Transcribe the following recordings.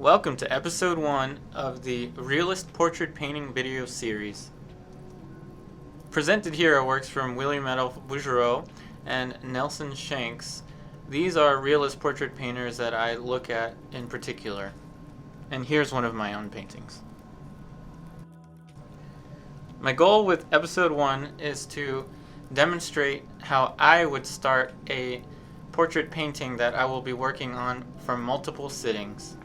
Welcome to episode 1 of the Realist Portrait Painting video series. Presented here are works from William Adolphe Bouguereau and Nelson Shanks. These are realist portrait painters that I look at in particular. And here's one of my own paintings. My goal with episode 1 is to demonstrate how I would start a portrait painting that I will be working on from multiple sittings.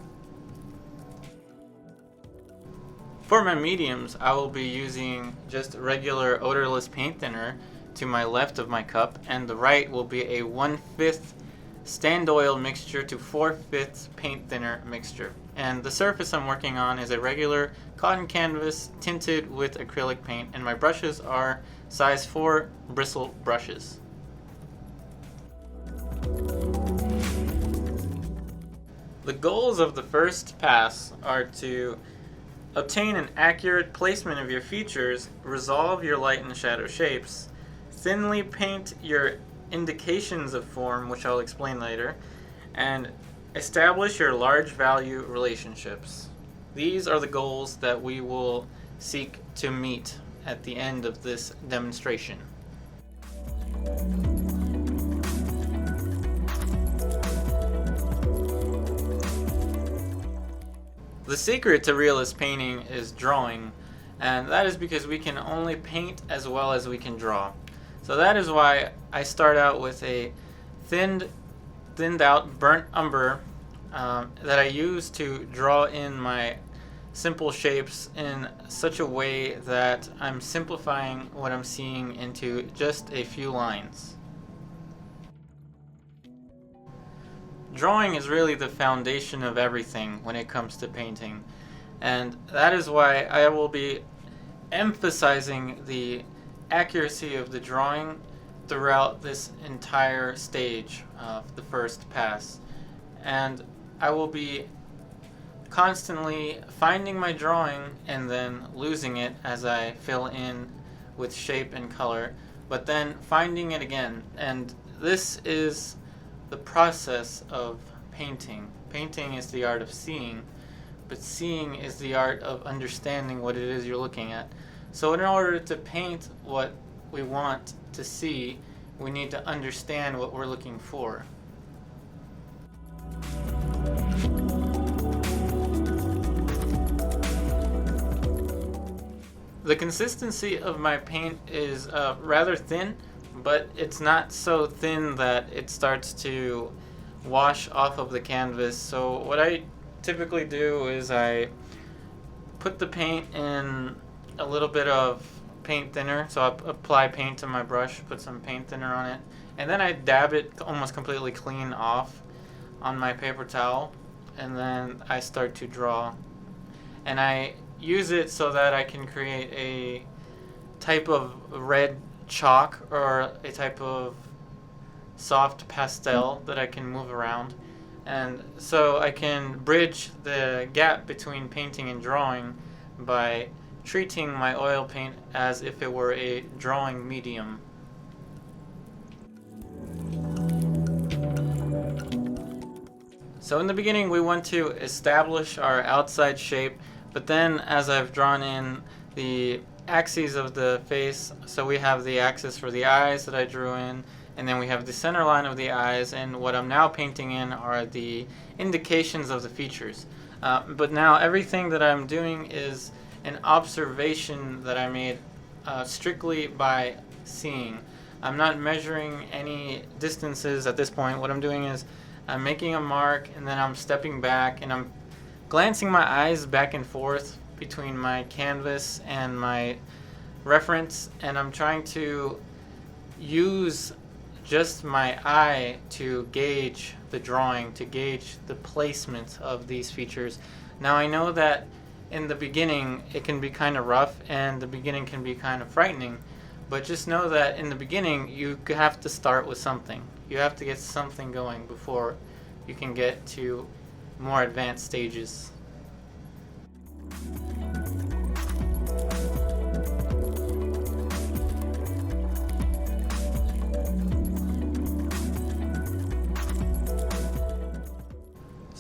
For my mediums, I will be using just regular odorless paint thinner to my left of my cup, and the right will be a 1/5 stand oil mixture to 4/5 paint thinner mixture. And the surface I'm working on is a regular cotton canvas tinted with acrylic paint, and my brushes are size 4 bristle brushes. The goals of the first pass are to obtain an accurate placement of your features, resolve your light and shadow shapes, thinly paint your indications of form, which I'll explain later, and establish your large value relationships. These are the goals that we will seek to meet at the end of this demonstration. The secret to realist painting is drawing, and that is because we can only paint as well as we can draw. So that is why I start out with a thinned out burnt umber that I use to draw in my simple shapes in such a way that I'm simplifying what I'm seeing into just a few lines. Drawing is really the foundation of everything when it comes to painting, and that is why I will be emphasizing the accuracy of the drawing throughout this entire stage of the first pass. And I will be constantly finding my drawing and then losing it as I fill in with shape and color, but then finding it again. And this is the process of painting. Painting is the art of seeing, but seeing is the art of understanding what it is you're looking at. So in order to paint what we want to see, we need to understand what we're looking for. The consistency of my paint is rather thin, but it's not so thin that it starts to wash off of the canvas. So what I typically do is I put the paint in a little bit of paint thinner. So I apply paint to my brush, put some paint thinner on it, and then I dab it almost completely clean off on my paper towel, and then I start to draw. And I use it so that I can create a type of red chalk or a type of soft pastel that I can move around, and so I can bridge the gap between painting and drawing by treating my oil paint as if it were a drawing medium. So in the beginning we want to establish our outside shape, but then as I've drawn in the axes of the face, so we have the axis for the eyes that I drew in, and then we have the center line of the eyes, and what I'm now painting in are the indications of the features. But now everything that I'm doing is an observation that I made strictly by seeing. I'm not measuring any distances at this point. What I'm doing is I'm making a mark, and then I'm stepping back, and I'm glancing my eyes back and forth between my canvas and my reference, and I'm trying to use just my eye to gauge the drawing, to gauge the placement of these features. Now I know that in the beginning it can be kind of rough and the beginning can be kind of frightening, but just know that in the beginning you have to start with something. You have to get something going before you can get to more advanced stages.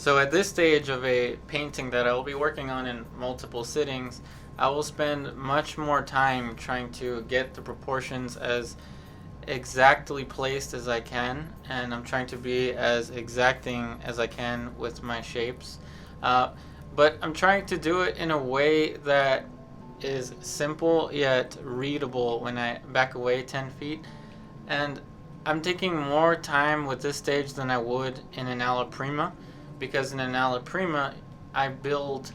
So at this stage of a painting that I will be working on in multiple sittings, I will spend much more time trying to get the proportions as exactly placed as I can, and I'm trying to be as exacting as I can with my shapes. But I'm trying to do it in a way that is simple yet readable when I back away 10 feet. And I'm taking more time with this stage than I would in an alla prima, because in an alla prima I build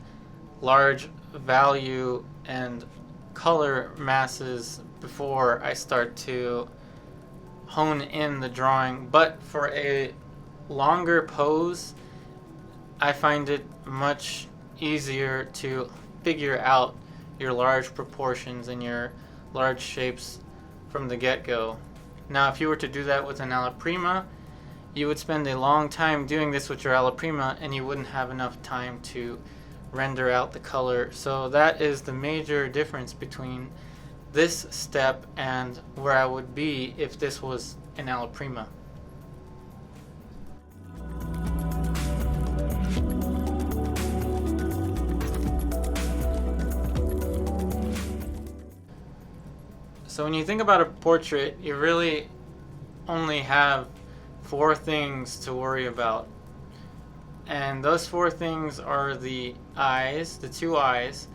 large value and color masses before I start to hone in the drawing. But for a longer pose, I find it much easier to figure out your large proportions and your large shapes from the get-go. Now, if you were to do that with an alla prima, you would spend a long time doing this with your alla prima, and you wouldn't have enough time to render out the color. So that is the major difference between this step and where I would be if this was an alla prima. So when you think about a portrait, you really only have 4 things to worry about. And those 4 things are the eyes, the 2 eyes,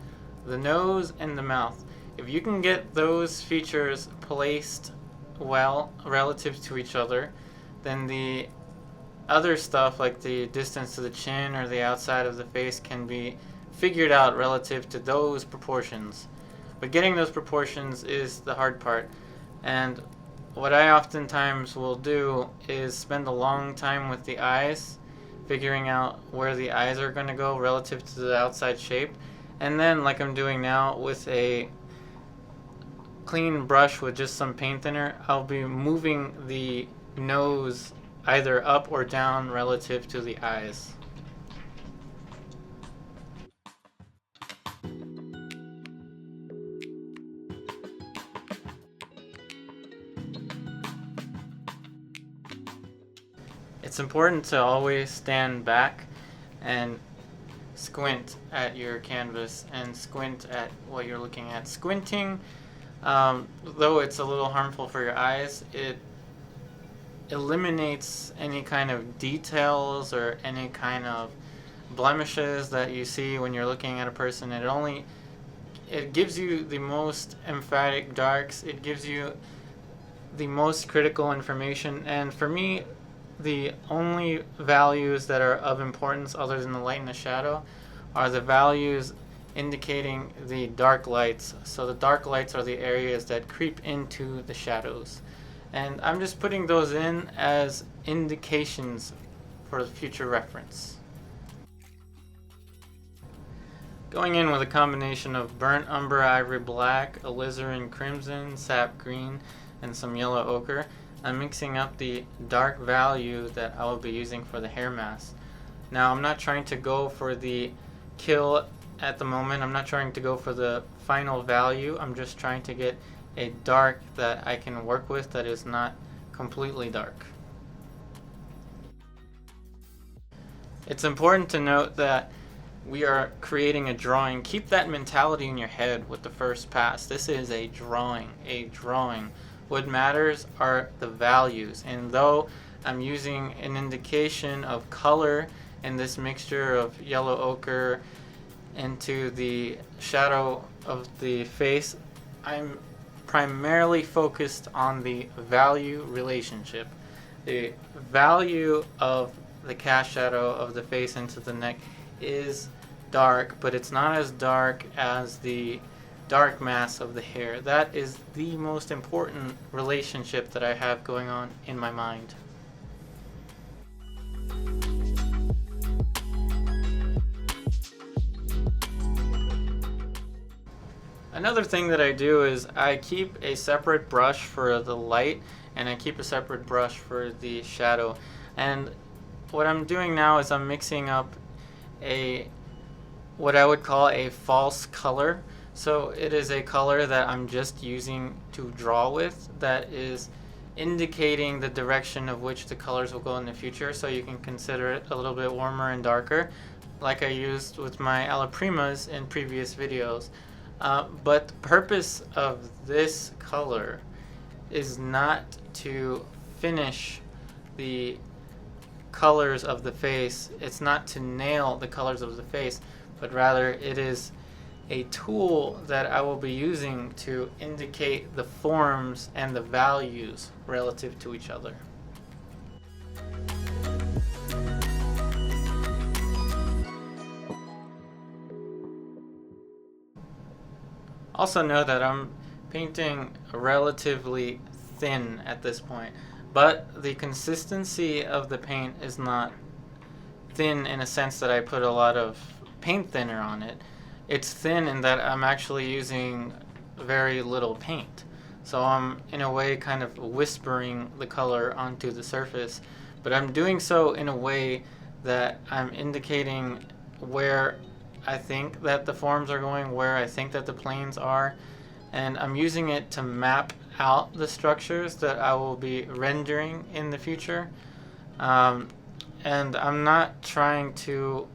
the nose, and the mouth. If you can get those features placed well relative to each other, then the other stuff like the distance to the chin or the outside of the face can be figured out relative to those proportions. But getting those proportions is the hard part. And what I oftentimes will do is spend a long time with the eyes, figuring out where the eyes are going to go relative to the outside shape. And then, like I'm doing now with a clean brush with just some paint thinner, I'll be moving the nose either up or down relative to the eyes. It's important to always stand back and squint at your canvas and squint at what you're looking at. Squinting, though it's a little harmful for your eyes, it eliminates any kind of details or any kind of blemishes that you see when you're looking at a person. It gives you the most emphatic darks, it gives you the most critical information, and for me, the only values that are of importance other than the light and the shadow are the values indicating the dark lights. So the dark lights are the areas that creep into the shadows. And I'm just putting those in as indications for future reference. Going in with a combination of burnt umber ivory black, alizarin crimson, sap green, and some yellow ochre, I'm mixing up the dark value that I will be using for the hair mask. Now, I'm not trying to go for the kill at the moment. I'm not trying to go for the final value. I'm just trying to get a dark that I can work with that is not completely dark. It's important to note that we are creating a drawing. Keep that mentality in your head with the first pass. This is a drawing, What matters are the values, and though I'm using an indication of color in this mixture of yellow ochre into the shadow of the face, I'm primarily focused on the value relationship. The value of the cast shadow of the face into the neck is dark, but it's not as dark as the dark mass of the hair. That is the most important relationship that I have going on in my mind. Another thing that I do is I keep a separate brush for the light and I keep a separate brush for the shadow. And what I'm doing now is I'm mixing up what I would call a false color. So it is a color that I'm just using to draw with that is indicating the direction of which the colors will go in the future, so you can consider it a little bit warmer and darker, like I used with my Alla Primas in previous videos. But the purpose of this color is not to finish the colors of the face. It's not to nail the colors of the face, but rather it is a tool that I will be using to indicate the forms and the values relative to each other. Also know that I'm painting relatively thin at this point, but the consistency of the paint is not thin in a sense that I put a lot of paint thinner on it. It's thin in that I'm actually using very little paint. So I'm in a way kind of whispering the color onto the surface, but I'm doing so in a way that I'm indicating where I think that the forms are going, where I think that the planes are, and I'm using it to map out the structures that I will be rendering in the future. And I'm not trying to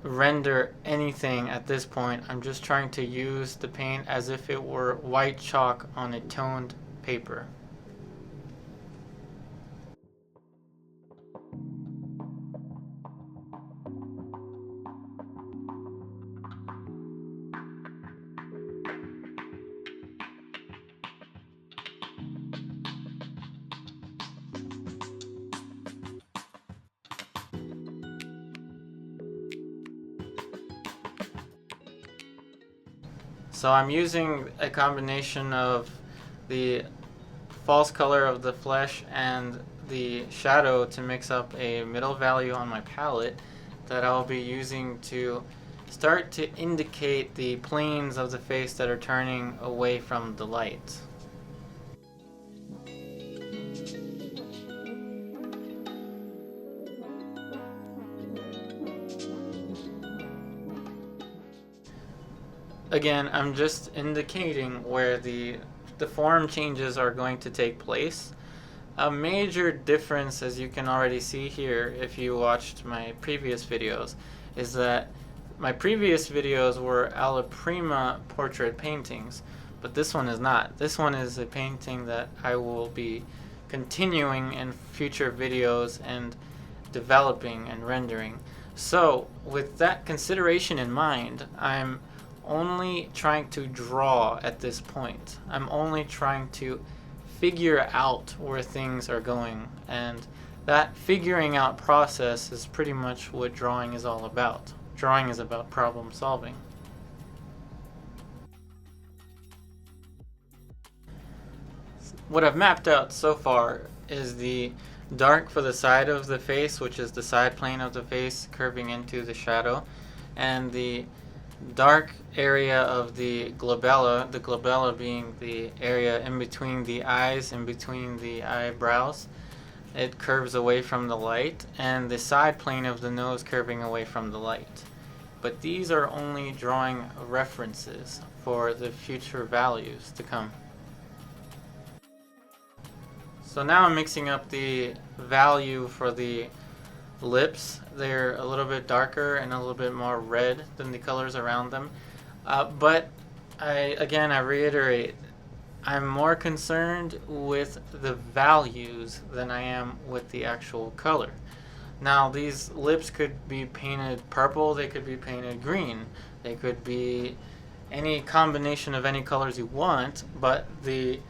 render anything at this point. I'm just trying to use the paint as if it were white chalk on a toned paper. So I'm using a combination of the false color of the flesh and the shadow to mix up a middle value on my palette that I'll be using to start to indicate the planes of the face that are turning away from the light. Again, I'm just indicating where the form changes are going to take place. A major difference, as you can already see here if you watched my previous videos, is that my previous videos were alla prima portrait paintings, but this one is not. This one is a painting that I will be continuing in future videos and developing and rendering. So with that consideration in mind, I'm only trying to draw at this point. I'm only trying to figure out where things are going, and that figuring out process is pretty much what drawing is all about. Drawing is about problem solving. What I've mapped out so far is the dark for the side of the face, which is the side plane of the face curving into the shadow, and the dark area of the glabella being the area in between the eyes, in between the eyebrows. It curves away from the light, and the side plane of the nose curving away from the light. But these are only drawing references for the future values to come. So now I'm mixing up the value for the lips. They're a little bit darker and a little bit more red than the colors around them, but I reiterate, I'm more concerned with the values than I am with the actual color. Now these lips could be painted purple, they could be painted green, they could be any combination of any colors you want, but the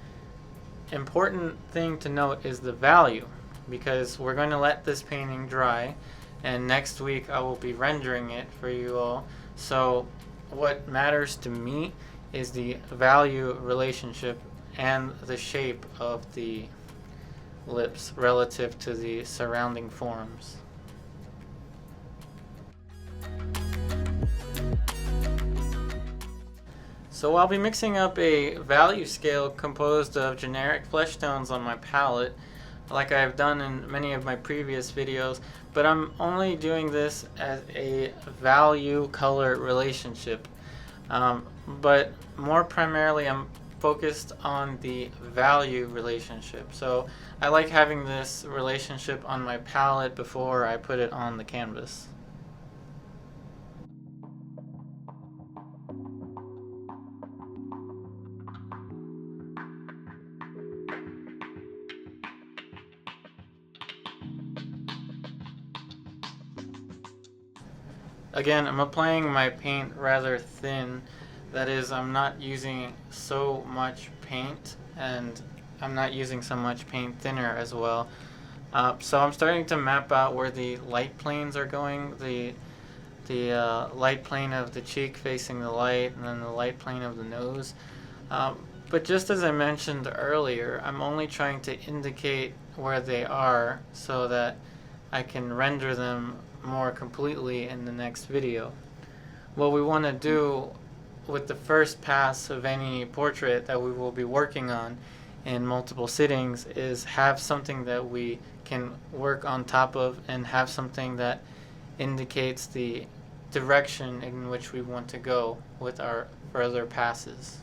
important thing to note is the value, because we're going to let this painting dry, and next week I will be rendering it for you all. So what matters to me is the value relationship and the shape of the lips relative to the surrounding forms. So I'll be mixing up a value scale composed of generic flesh tones on my palette, like I've done in many of my previous videos, but I'm only doing this as a value color relationship. But more primarily, I'm focused on the value relationship. So I like having this relationship on my palette before I put it on the canvas. Again, I'm applying my paint rather thin. That is, I'm not using so much paint, and I'm not using so much paint thinner as well. So I'm starting to map out where the light planes are going. The light plane of the cheek facing the light, and then the light plane of the nose. But just as I mentioned earlier, I'm only trying to indicate where they are so that I can render them more completely in the next video. What we want to do with the first pass of any portrait that we will be working on in multiple sittings is have something that we can work on top of and have something that indicates the direction in which we want to go with our further passes.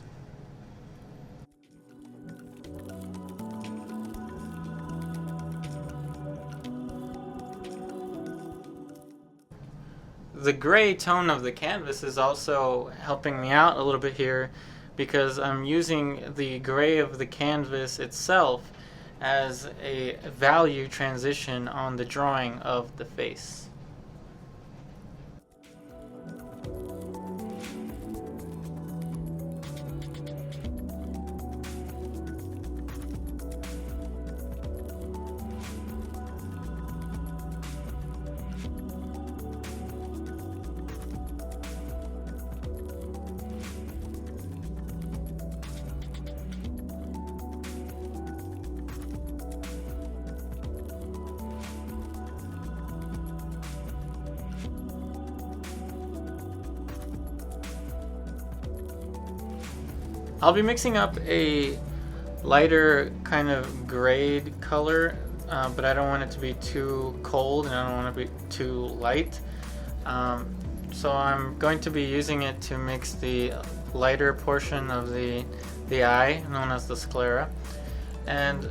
The gray tone of the canvas is also helping me out a little bit here because I'm using the gray of the canvas itself as a value transition on the drawing of the face. I'll be mixing up a lighter kind of grayed color, but I don't want it to be too cold and I don't want it to be too light. So I'm going to be using it to mix the lighter portion of the eye, known as the sclera. And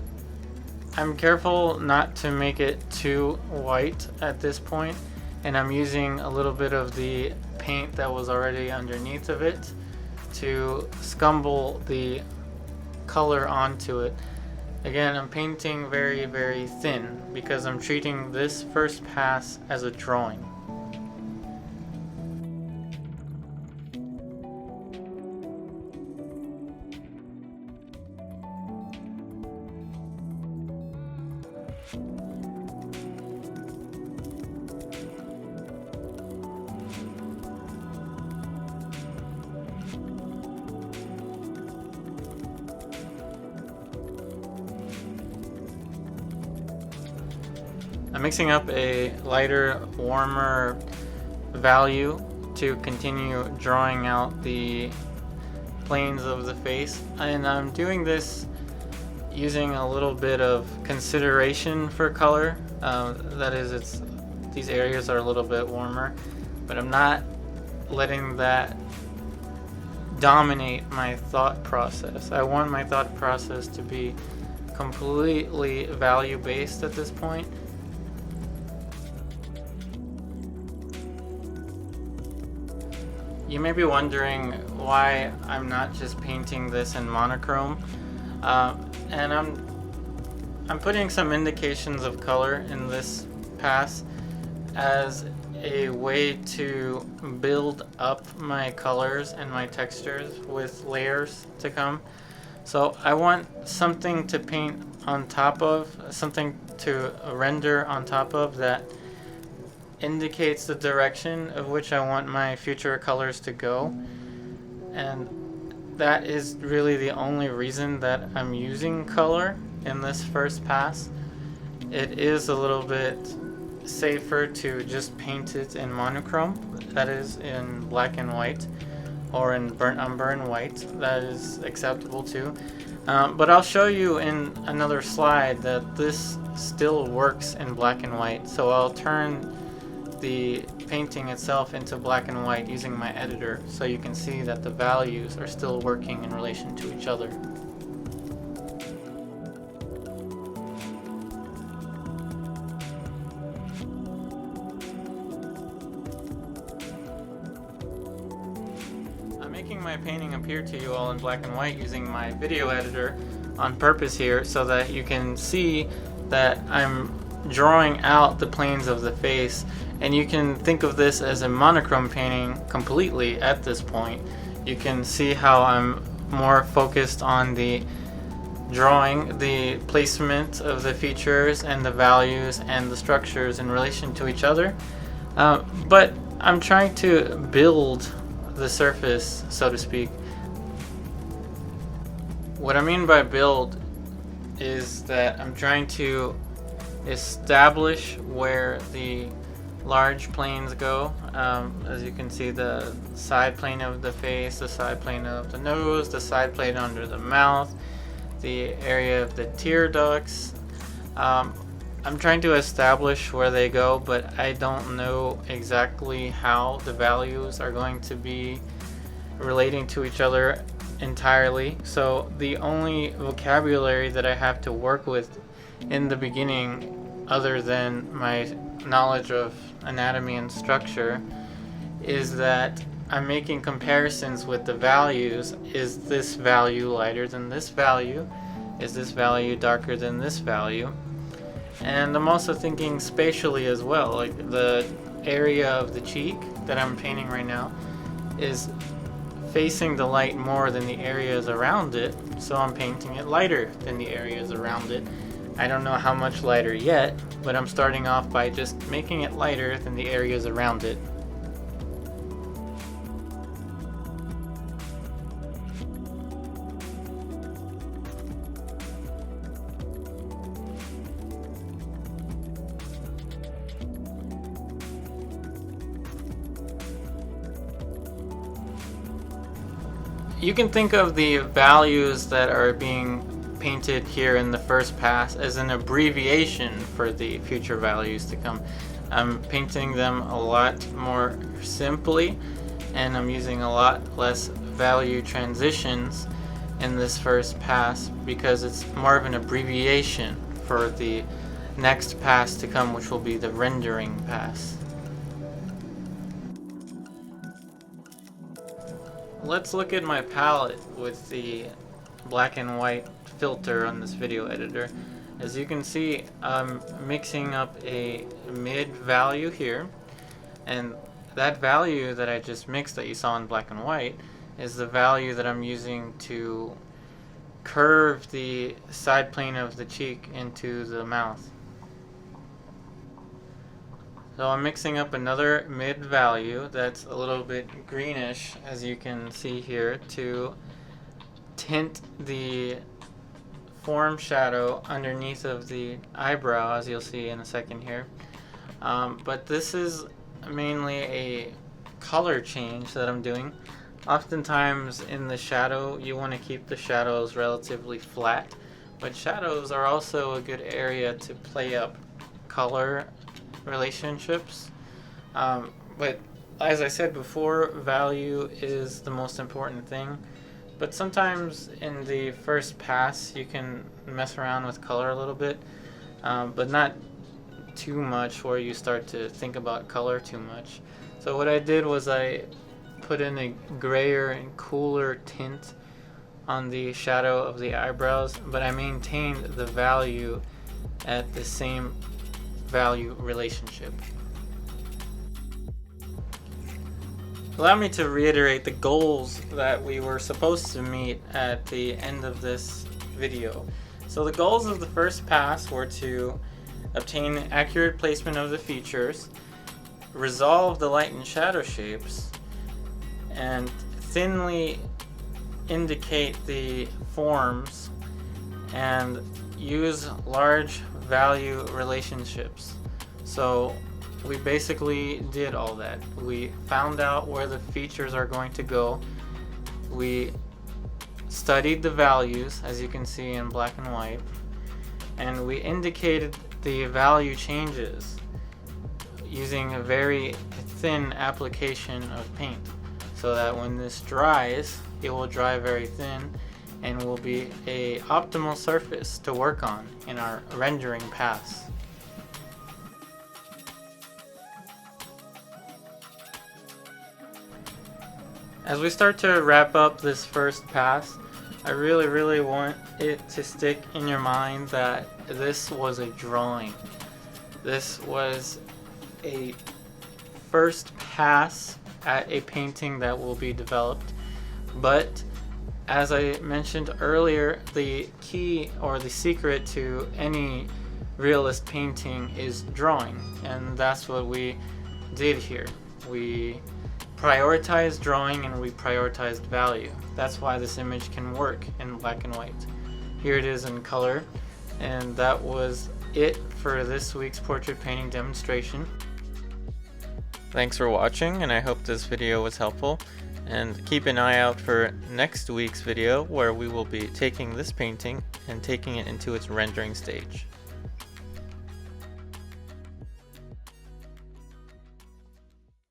I'm careful not to make it too white at this point, and I'm using a little bit of the paint that was already underneath of it to scumble the color onto it. Again, I'm painting very, very thin because I'm treating this first pass as a drawing. I'm mixing up a lighter, warmer value to continue drawing out the planes of the face, and I'm doing this using a little bit of consideration for color. That is, these areas are a little bit warmer, but I'm not letting that dominate my thought process. I want my thought process to be completely value-based at this point. You may be wondering why I'm not just painting this in monochrome, and I'm putting some indications of color in this pass as a way to build up my colors and my textures with layers to come. So I want something to paint on top of, something to render on top of that indicates the direction of which I want my future colors to go, and that is really the only reason that I'm using color in this first pass. It is a little bit safer to just paint it in monochrome, that is in black and white, or in burnt umber and white, that is acceptable too. But I'll show you in another slide that this still works in black and white, so I'll turn the painting itself into black and white using my editor, so you can see that the values are still working in relation to each other. I'm making my painting appear to you all in black and white using my video editor on purpose here, so that you can see that I'm drawing out the planes of the face, and you can think of this as a monochrome painting completely at this point. You can see how I'm more focused on the drawing the placement of the features and the values and the structures in relation to each other, but I'm trying to build the surface, so to speak. What I mean by build is that I'm trying to establish where the large planes go. As you can see, the side plane of the face, the side plane of the nose, the side plane under the mouth, the area of the tear ducts. I'm trying to establish where they go, but I don't know exactly how the values are going to be relating to each other entirely. So the only vocabulary that I have to work with in the beginning, other than my knowledge of anatomy and structure, is that I'm making comparisons with the values. Is this value lighter than this value? Is this value darker than this value? And I'm also thinking spatially as well, like the area of the cheek that I'm painting right now is facing the light more than the areas around it, so I'm painting it lighter than the areas around it. I don't know how much lighter yet, but I'm starting off by just making it lighter than the areas around it. You can think of the values that are being painted here in the first pass as an abbreviation for the future values to come. I'm painting them a lot more simply, and I'm using a lot less value transitions in this first pass because it's more of an abbreviation for the next pass to come, which will be the rendering pass. Let's look at my palette with the black and white filter on this video editor. As you can see, I'm mixing up a mid value here, and that value that I just mixed that you saw in black and white is the value that I'm using to curve the side plane of the cheek into the mouth. So I'm mixing up another mid value that's a little bit greenish, as you can see here, to tint the form shadow underneath of the eyebrow, as you'll see in a second here. But this is mainly a color change that I'm doing. Oftentimes in the shadow, you want to keep the shadows relatively flat, but shadows are also a good area to play up color relationships. But as I said before, value is the most important thing. But sometimes in the first pass you can mess around with color a little bit, but not too much where you start to think about color too much. So what I did was I put in a grayer and cooler tint on the shadow of the eyebrows, but I maintained the value at the same value relationship. Allow me to reiterate the goals that we were supposed to meet at the end of this video. So the goals of the first pass were to obtain accurate placement of the features, resolve the light and shadow shapes, and thinly indicate the forms, and use large value relationships. So we basically did all that. We found out where the features are going to go. We studied the values, as you can see in black and white, and we indicated the value changes using a very thin application of paint, so that when this dries, it will dry very thin and will be a optimal surface to work on in our rendering pass. As we start to wrap up this first pass, I really want it to stick in your mind that this was a drawing. This was a first pass at a painting that will be developed, but as I mentioned earlier, the key or the secret to any realist painting is drawing, and that's what we did here. We prioritized drawing and we prioritized value. That's why this image can work in black and white. Here it is in color, and that was it for this week's portrait painting demonstration. Thanks for watching, and I hope this video was helpful. And keep an eye out for next week's video, where we will be taking this painting and taking it into its rendering stage.